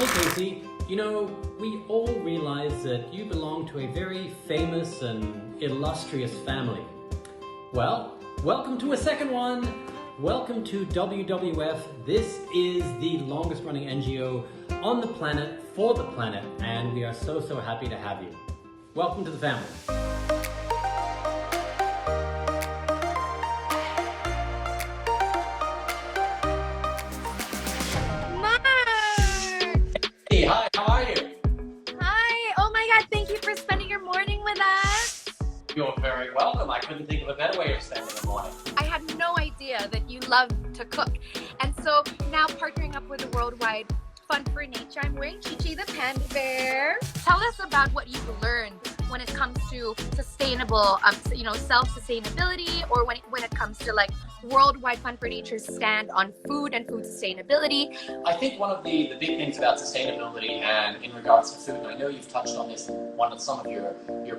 Hey Casey, you know, we all realize that you belong to a very famous and illustrious family. Well, welcome to a second one. Welcome to WWF. This is the longest running NGO on the planet for the planet, and we are so happy to have you. Welcome to the family. Hey, hi, how are you? Hi, oh my God, thank you for spending your morning with us. You're very welcome. I couldn't think of a better way of spending the morning. I had no idea that you love to cook. And so now partnering up with the Worldwide Fund for Nature, I'm wearing Chichi the Panda Bear. Tell us about what you've learned when it comes to sustainable, self-sustainability, or when it comes to like Worldwide Fund for Nature's stand on food and food sustainability. I think one of the big things about sustainability and in regards to food, and I know you've touched on this in some of your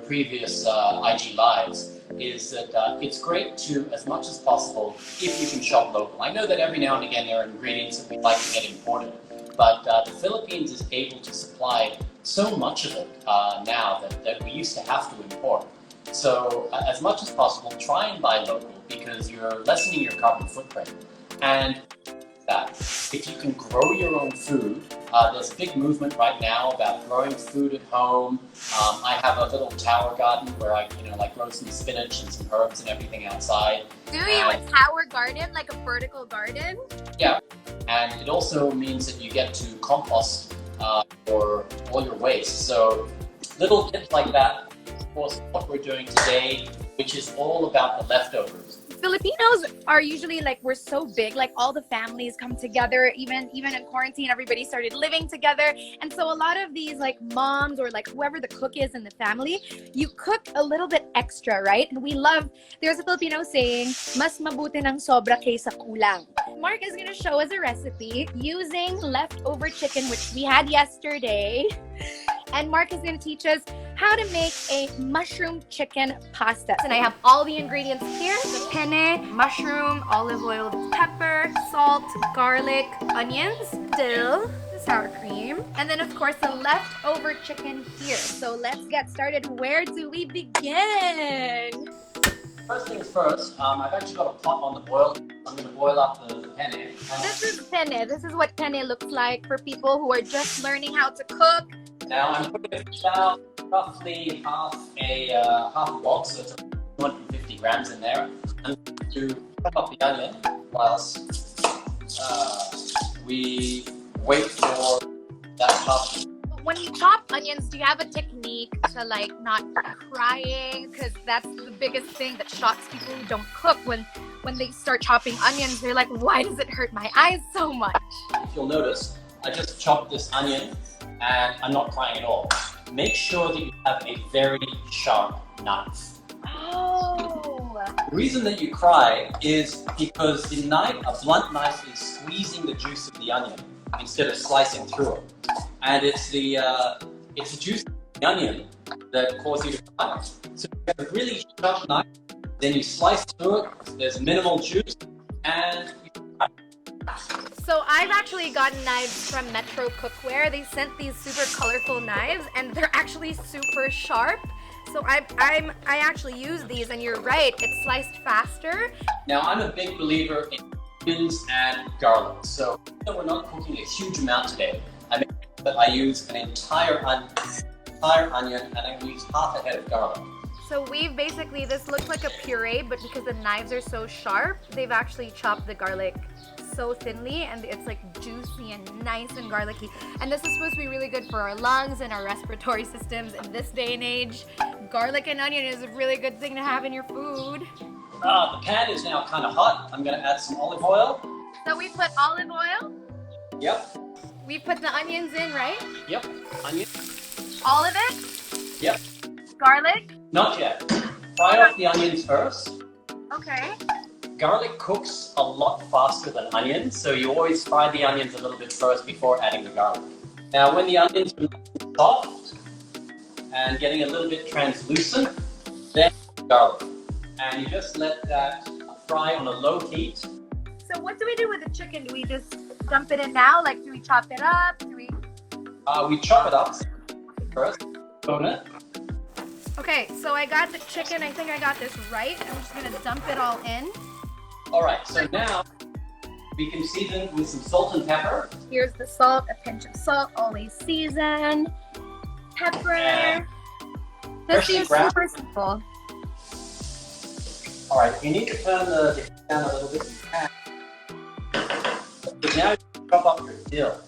previous IG lives, is that it's great to, as much as possible, if you can shop local. I know that every now and again there are ingredients that we'd like to get imported, but the Philippines is able to supply so much of it now that we used to have to import. So as much as possible, try and buy local because you're lessening your carbon footprint. And that if you can grow your own food, there's a big movement right now about growing food at home. I have a little tower garden where I grow some spinach and some herbs and everything outside. Do you? A tower garden, like a vertical garden? Yeah, and it also means that you get to compost for all your waste. So little tips like that, of course, what we're doing today, which is all about the leftovers. Filipinos are usually like, we're so big, like all the families come together, even in quarantine, everybody started living together. And so a lot of these like moms or like whoever the cook is in the family, you cook a little bit extra, right? And we love, there's a Filipino saying, mas mabuti ng sobra kaysa kulang. Mark is going to show us a recipe using leftover chicken, which we had yesterday. And Mark is going to teach us how to make a mushroom chicken pasta. And I have all the ingredients here. The penne, mushroom, olive oil, pepper, salt, garlic, onions, dill, sour cream, and then of course the leftover chicken here. So let's get started. Where do we begin? First things first, I've actually got a pot on the boil. I'm going to boil up the penne. This is penne. This is what penne looks like for people who are just learning how to cook. Now I'm putting about roughly half a box, so it's 250 grams in there. I'm going to chop up the onion whilst we wait for that chop. When you chop onions, do you have a technique to like not crying? Because that's the biggest thing that shocks people who don't cook. When they start chopping onions, they're like, why does it hurt my eyes so much? If you'll notice, I just chopped this onion and I'm not crying at all. Make sure that you have a very sharp knife. Oh. The reason that you cry is because the knife, a blunt knife, is squeezing the juice of the onion instead of slicing through it. And it's the juice of the onion that causes you to cry. So you have a really sharp knife, then you slice through it, there's minimal juice, and you cry. So I've actually gotten knives from Metro Cookware. They sent these super colorful knives and they're actually super sharp. So I actually use these, and you're right, it's sliced faster. Now I'm a big believer in onions and garlic. So even though we're not cooking a huge amount today, I make sure that I use an entire onion and I use half a head of garlic. So we've basically, this looks like a puree, but because the knives are so sharp, they've actually chopped the garlic so thinly, and it's like juicy and nice and garlicky. And this is supposed to be really good for our lungs and our respiratory systems in this day and age. Garlic and onion is a really good thing to have in your food. The pan is now kind of hot. I'm going to add some olive oil. So we put olive oil. Yep. We put the onions in, right? Yep. Onion. All of it? Yep. Garlic? Not yet. Fry off the onions first. Okay. Garlic cooks a lot faster than onions, so you always fry the onions a little bit first before adding the garlic. Now when the onions are soft and getting a little bit translucent, then garlic. And you just let that fry on a low heat. So what do we do with the chicken? Do we just dump it in now? Like, do we chop it up? Do we? We chop it up first, bone it. Okay, so I got the chicken. I think I got this right. I'm just gonna dump it all in. All right, so now we can season with some salt and pepper. Here's the salt, a pinch of salt, always season. Pepper. This seems super simple. All right, you need to turn the heat down a little bit. So now you chop up your dill.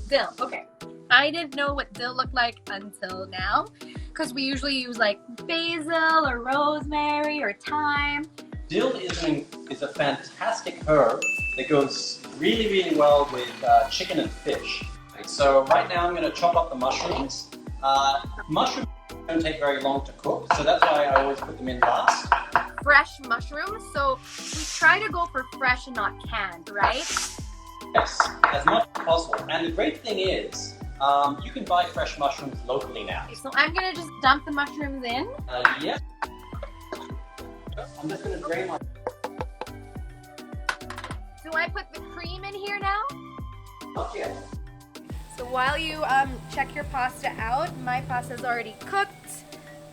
Dill, okay. I didn't know what dill looked like until now, because we usually use like basil or rosemary or thyme. Dill is a fantastic herb that goes really, really well with chicken and fish. So right now I'm going to chop up the mushrooms. Mushrooms don't take very long to cook, so that's why I always put them in last. Fresh mushrooms, so we try to go for fresh and not canned, right? Yes, as much as possible. And the great thing is, you can buy fresh mushrooms locally now. Okay, so I'm going to just dump the mushrooms in. Yeah. I'm just going to drain my... Do I put the cream in here now? Not yet. So while you check your pasta out, my pasta's already cooked.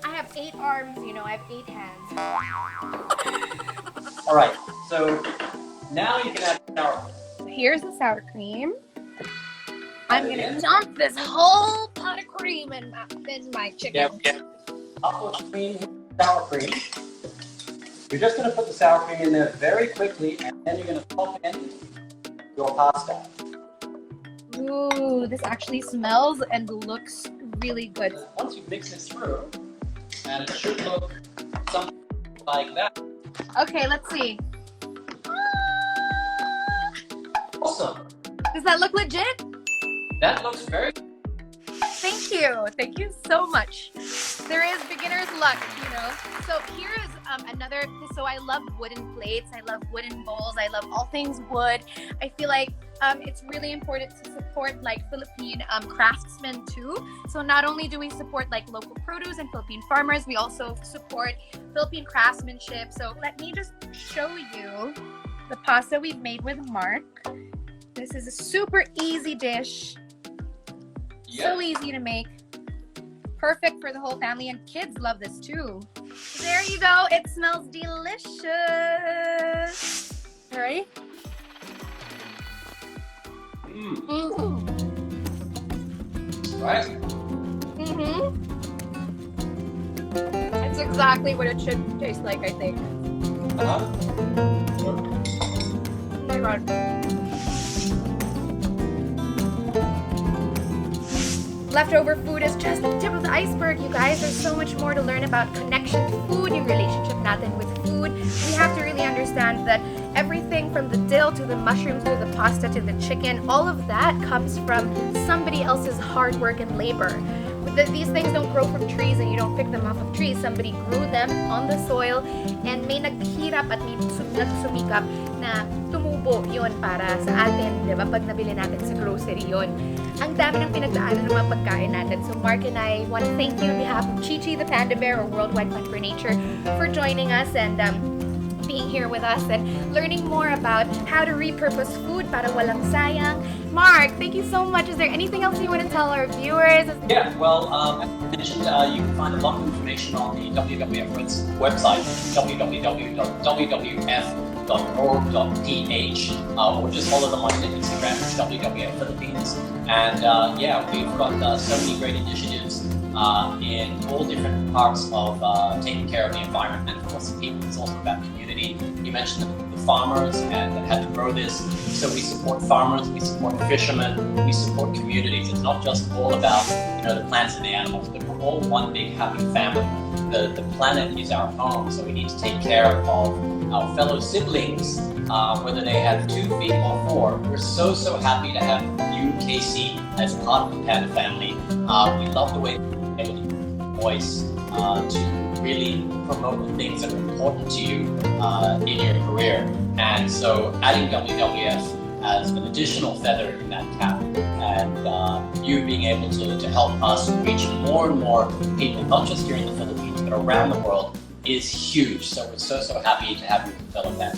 I have 8 arms, you know, I have 8 hands. All right, so now you can add sour cream. Here's the sour cream. I'm gonna dump this whole pot of cream in my chicken. Yeah. I'll put cream, sour cream. You're just gonna put the sour cream in there very quickly, and then you're gonna pop in your pasta. Ooh, this actually smells and looks really good. Once you mix this through, and it should look something like that. Okay, let's see. Awesome. Does that look legit? That looks very... Thank you. Thank you so much. There is beginner's luck, you know. So here is another, so I love wooden plates. I love wooden bowls. I love all things wood. I feel like it's really important to support like Philippine craftsmen too. So not only do we support like local produce and Philippine farmers, we also support Philippine craftsmanship. So let me just show you the pasta we've made with Marc. This is a super easy dish. So easy to make. Perfect for the whole family, and kids love this too. There you go. It smells delicious. All right. Right? It's exactly what it should taste like, I think. Oh my God. Leftover food is just the tip of the iceberg, you guys. There's so much more to learn about connection to food, your relationship natin with food. We have to really understand that everything from the dill to the mushrooms to the pasta to the chicken, all of that comes from somebody else's hard work and labor. These things don't grow from trees and you don't pick them off of trees. Somebody grew them on the soil and may naghirap at may nagsumikap na tumubo yun para sa atin, di ba? Pag nabili natin sa grocery yun. Ang dami ng pinagdaanan ng mga pagkain natin. So Marc and I want to thank you on behalf of Chi-Chi the Panda Bear or Worldwide Fund for Nature for joining us and being here with us and learning more about how to repurpose food para walang sayang. Marc, thank you so much. Is there anything else you want to tell our viewers? Yeah, well, as I mentioned, you can find a lot of information on the WWF website, www.org.ph, or just follow them on Instagram, WWF Philippines. And yeah, we've got so many great initiatives in all different parts of taking care of the environment and of course the people. It's also about community. You mentioned the farmers and how to grow this. So we support farmers, we support fishermen, we support communities. It's not just all about the plants and the animals, but we're all one big happy family. The planet is our home, so we need to take care of our fellow siblings, whether they have 2 feet or 4. We're so happy to have you, Casey, as part of the Panda family. We love the way you're able to use your voice to really promote the things that are important to you in your career. And so adding WWF as an additional feather in that cap, and you being able to help us reach more and more people, not just here in the Philippines, but around the world, is huge. So we're so happy to have you develop that.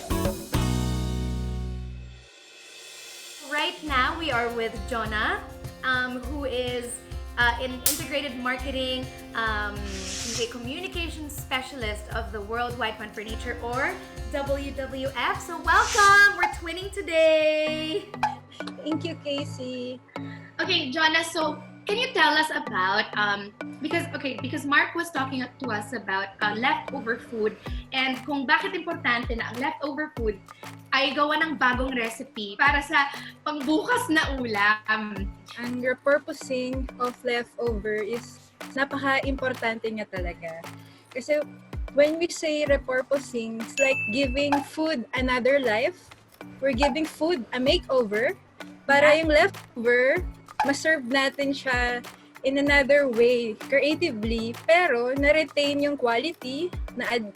Right now we are with Jonah. who is in integrated marketing. He's a communications specialist of the Worldwide Fund for Nature, or WWF. So welcome! We're twinning today! Thank you, Casey. Okay, Jonas, so can you tell us about, because Mark was talking to us about leftover food and kung bakit importante na ang leftover food ay gawa ng bagong recipe para sa pangbukas na ulam. Ang repurposing of leftover is napaka-importante niya talaga. Kasi when we say repurposing, it's like giving food another life. We're giving food a makeover para yung leftover, ma-serve natin siya in another way, creatively, pero na-retain yung quality,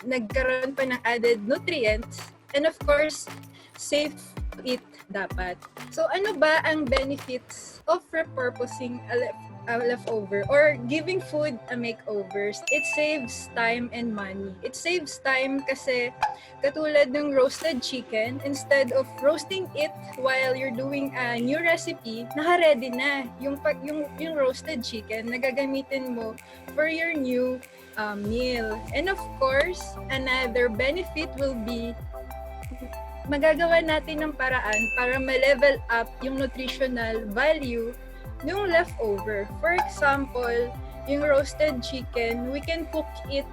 nagkaroon pa ng added nutrients, and of course, safe to eat dapat. So ano ba ang benefits of repurposing a leftover or giving food a makeovers? It saves time and money. It saves time kasi katulad ng roasted chicken, instead of roasting it while you're doing a new recipe, naka-ready na yung roasted chicken na gagamitin mo for your new meal. And of course, another benefit will be magagawa natin ng paraan para ma-level up yung nutritional value yung leftover. For example, yung roasted chicken, we can cook it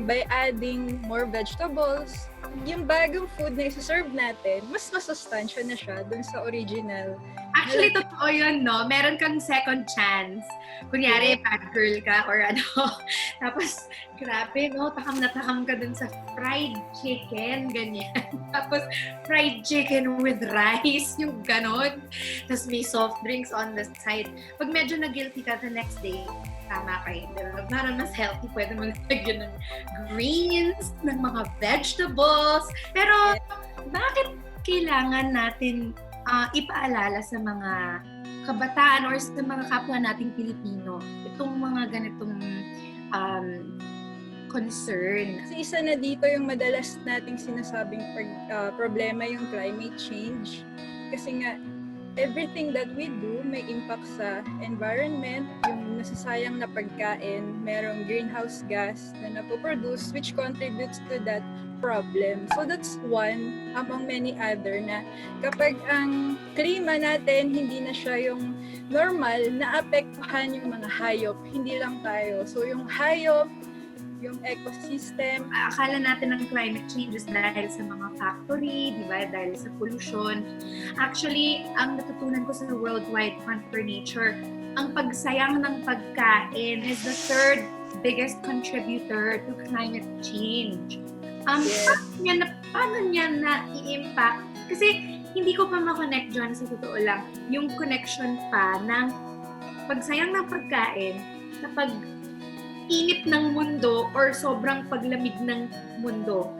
by adding more vegetables. Yung bagong food na isa-serve natin, mas masustansya na siya dun sa original. Actually, totoo yun, no? Meron kang second chance. Kunyari, bad girl ka or ano. Tapos, grabe, no? Takam na takam ka dun sa fried chicken, ganyan. Tapos, fried chicken with rice, yung ganon. Tapos, may soft drinks on the side. Pag medyo na-guilty ka the next day, tama kayo. Para mas healthy, pwede mo lagyan ng greens, ng mga vegetables. Pero, bakit kailangan natin ipaalala sa mga kabataan or sa mga kapwa nating Pilipino itong mga ganitong concern? Kasi isa na dito yung madalas nating sinasabing problema yung climate change. Kasi nga, everything that we do may impact sa environment, yung nasasayang na pagkain, merong greenhouse gas na napoproduce which contributes to that problem. So that's one among many other na kapag ang klima natin hindi na siya yung normal, naapektuhan yung mga hayop, hindi lang tayo. So yung hayop, yung ecosystem. Akala natin ng climate changes dahil sa mga factory, di ba? Dahil sa pollution. Actually, ang natutunan ko sa Worldwide Fund for Nature, ang pagsayang ng pagkain is the third biggest contributor to climate change. Paano niya na-i-impact? Kasi hindi ko pa ma-connect dyan sa totoo lang. Yung connection pa ng pagsayang ng pagkain sa pag-init ng mundo or sobrang paglamig ng mundo.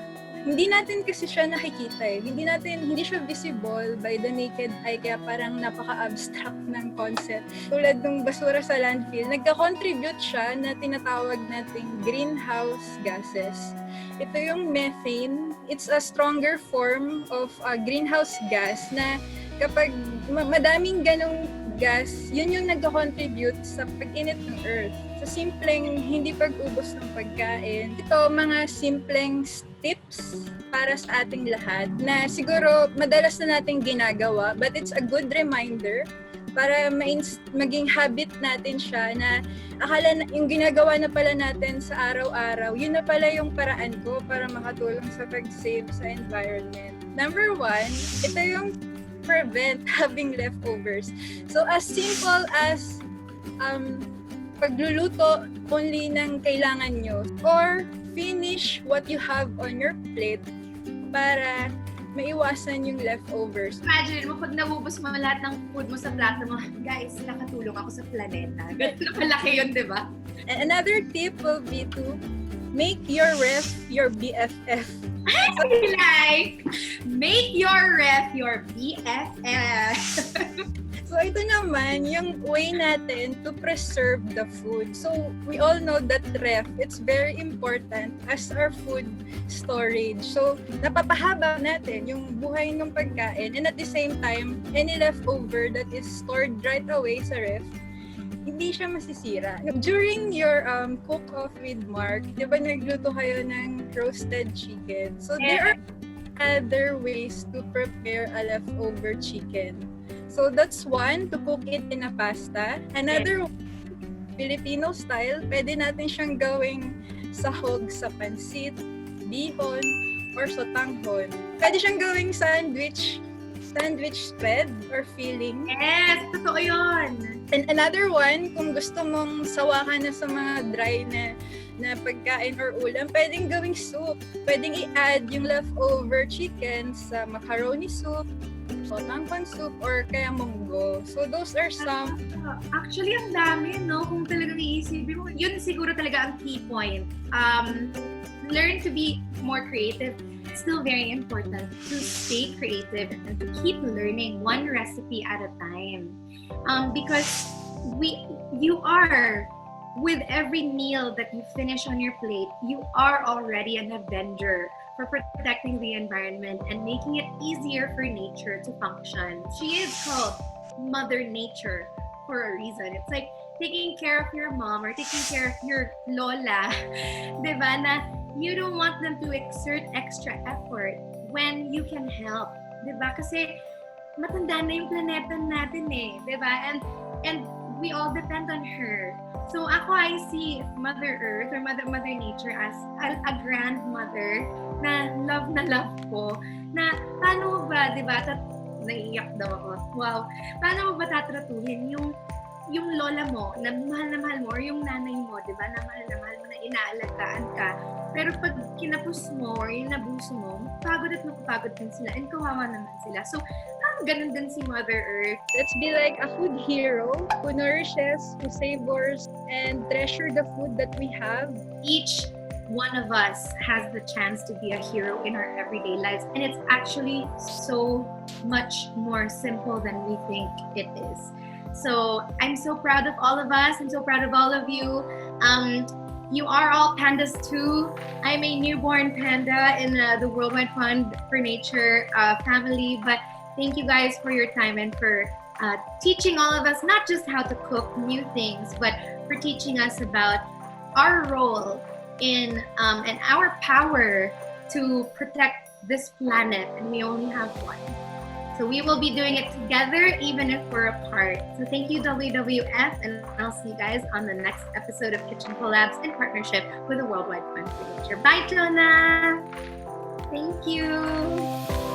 Hindi natin kasi siya nakikita eh. Hindi siya visible by the naked eye, kaya parang napaka-abstract ng concept. Tulad ng basura sa landfill, nagka-contribute siya na tinatawag nating greenhouse gases. Ito yung methane. It's a stronger form of greenhouse gas na kapag madaming ganong gas, yun yung nagko-contribute sa pag-init ng Earth. Sa simpleng hindi pag-ubos ng pagkain. Ito, mga simpleng tips para sa ating lahat na siguro madalas na nating ginagawa, but it's a good reminder para maging habit natin siya na akala na yung ginagawa na pala natin sa araw-araw, yun na pala yung paraan ko para makatulong sa pag-save sa environment. Number 1, ito yung prevent having leftovers. So as simple as pagluluto only ng kailangan nyo or finish what you have on your plate para maiwasan yung leftovers. Imagine mo, pag nabubos mo lahat ng food mo sa plato mo, guys, nakatulong ako sa planeta. Ganun kalaki yun, di ba? Another tip will be to make your ref your BFF. Like, make your ref your BFF. So ito naman, yung way natin to preserve the food. So we all know that ref, it's very important as our food storage. So napapahaba natin yung buhay ng pagkain, and at the same time, any leftover that is stored right away sa ref, hindi siya masisira. During your cook-off with Mark, di ba nagluto kayo ng roasted chicken? So there are other ways to prepare a leftover chicken. So that's one, to cook it in a pasta. Another one, Filipino style, pwede natin siyang gawing sahog sa pansit, bihon, or sotanghon. Pwede siyang gawing sandwich spread or filling. Yes, totoo yun. And another one, kung gusto mong sawa ka na sa mga dry na pagkain or ulam, pwedeng gawing soup. Pwedeng i-add yung leftover chicken sa macaroni soup, sotanghon soup, or kaya munggo. So those are some. Actually, ang dami, no? Kung talagang iisipin mo, yun siguro talaga ang key point. Learn to be more creative. It's still very important to stay creative and to keep learning one recipe at a time. Because you are, with every meal that you finish on your plate, you are already an avenger for protecting the environment and making it easier for nature to function. She is called Mother Nature for a reason. It's like taking care of your mom or taking care of your lola, diba, na you don't want them to exert extra effort when you can help, diba? Kasi matanda na yung planeta natin eh, diba? And we all depend on her. So ako, I see Mother Earth or Mother Nature as a grandmother na love ko. Na paano mo ba, di ba, naiiyak daw ako. Wow. Paano mo ba tatratuhin yung lola mo na mahal mo or yung nanay mo, di ba, na mahal mo na inaalagaan ka. Pero pag kinapos mo or inabuso mo, pagod at mapapagod din sila and kawawa naman sila. So, ganun din si Mother Earth. Let's be like a food hero who nourishes, who savors, and treasure the food that we have. Each one of us has the chance to be a hero in our everyday lives. And it's actually so much more simple than we think it is. So I'm so proud of all of us. I'm so proud of all of you. You are all pandas too. I'm a newborn panda in the Worldwide Fund for Nature family. But thank you guys for your time and for teaching all of us not just how to cook new things, but for teaching us about our role in and our power to protect this planet. And we only have one. So we will be doing it together, even if we're apart. So thank you, WWF, and I'll see you guys on the next episode of Kitchen Collabs in partnership with the Worldwide Fund for Nature. Bye, Jonah! Thank you!